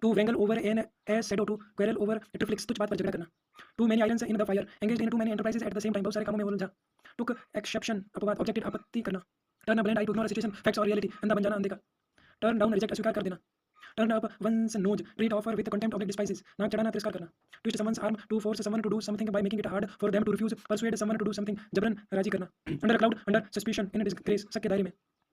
To wrangle over an as shadow, to quarrel over Netflix, तुच्छ बात पर झगड़ा करना, to many irons in the fire, engaged in too many enterprises at the same time, बहुत सारे कामों में उलझा, took exception, अपवाद, objected, आपत्ति करना, turn a blind eye to ignore a situation, facts or reality, अंधा बन जाना, अनदेखा, turn down, reject, अस्वीकार कर देना, turn up one's nose, treat offer with contempt, object despises, नाक चढ़ाना, तिरस्कार करना, twist someone's arm, to force someone to do something by making it hard for them to refuse, persuade someone to do something, जबरन राजी करना, under a cloud, under suspicion, in disgrace, शक के दायरे में,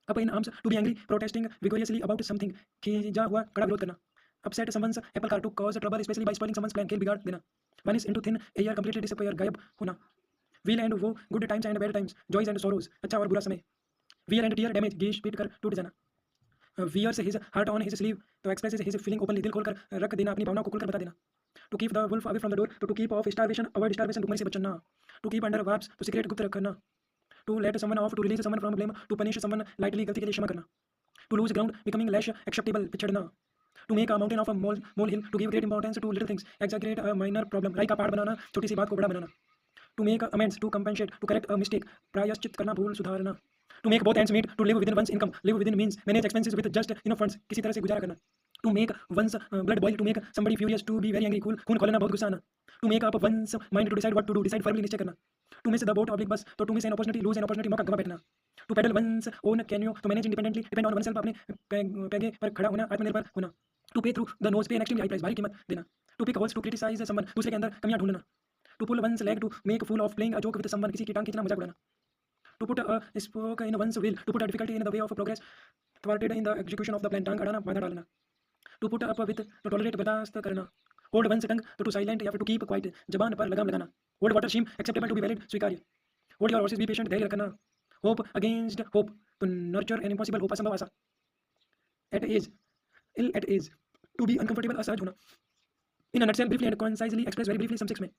up in arms, to be angry, protesting vigorously about something, खींचा हुआ खड़ा विरोध करना, upset someone's apple cart, to cause trouble especially by spoiling someone's plan, खेल बिगाड़ देना, vanish into thin air, completely disappear, गायब होना, wheel and woe, good times and bad times, joys and sorrows, अच्छा और बुरा समय, wear and tear, damage, घीस पीट कर टूट जाना, wears his heart on his sleeve, तो expresses his feeling openly, दिल खोलकर रख देना, अपनी भावनाओं को खुलकर बता देना, to keep the wolf away from the door, to keep off starvation, avoid starvation, भुखमरी से बचना, to keep under wraps, तो secret गुप्त रखना, to let someone off, to release someone from blame, to punish someone lightly, गलती के लिए क्षमा करना, to lose ground, becoming less acceptable, पिछड़ना, to make a mountain of a molehill, to give great importance to little things, exaggerate a minor problem, राई का पहाड़ बनाना, छोटी सी बात को बड़ा बनाना, to make amends, to compensate, to correct a mistake, प्रायश्चित करना, भूल सुधारना, to make both ends meet, to live within one's income, live within means, manage expenses with just enough funds, किसी तरह से गुजारा करना, to make one's blood boil, to make somebody furious, to be very angry, खून खौलना, बहुत गुस्सा आना, to make up one's mind, to decide what to do, decide firmly, निश्चय करना, to miss the boat oblique bus, तो to miss an opportunity, lose an opportunity, मौका गवा बैठना, to paddle one's own canoe, to manage independently, depend on oneself, अपने पैगे पर खड़ा होना, आत्मनिर्भर होना, to pay through the nose, pay an extremely high price, भारी कीमत देना, to pick holes, to criticize someone, दूसरे के अंदर कमियां ढूंढना, to pull one's leg, to make fool of, playing a joke with someone, किसी की टांग खींचना, मजाक उड़ाना, to put a spoke in one's wheel, to put a difficulty in the way of progress, thwarted in the execution of the plan, टांग अड़ाना, बाधा डालना, to put up with, to tolerate, बर्दाश्त करना, hold one's tongue, to silent या फिर to keep quiet, जबान पर लगाम लगाना, hold water seem acceptable, to be valid, स्वीकार्य, hold your horses, be patient, धैर्य रखना, hope against hope, to nurture an impossible hope, असंभव आशा, at age, ill at age, to be uncomfortable, असहज होना, in a nutshell, briefly and concisely expressed, very briefly, some 6 में,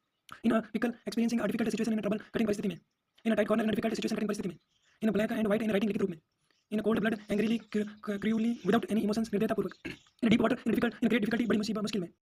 in a pickle, experiencing a difficult situation, in a trouble, कठिन परिस्थिति में, in a tight corner, in a difficult situation, कठिन परिस्थिति में, in a black and white, in writing, लिखित रूप में, in a cold blood, angrily, cruelly, without any emotions, निर्दयता पूर्वक, in a deep water, in a difficult, in a great difficulty, बड़ी मुसीबत, मुश्किल में.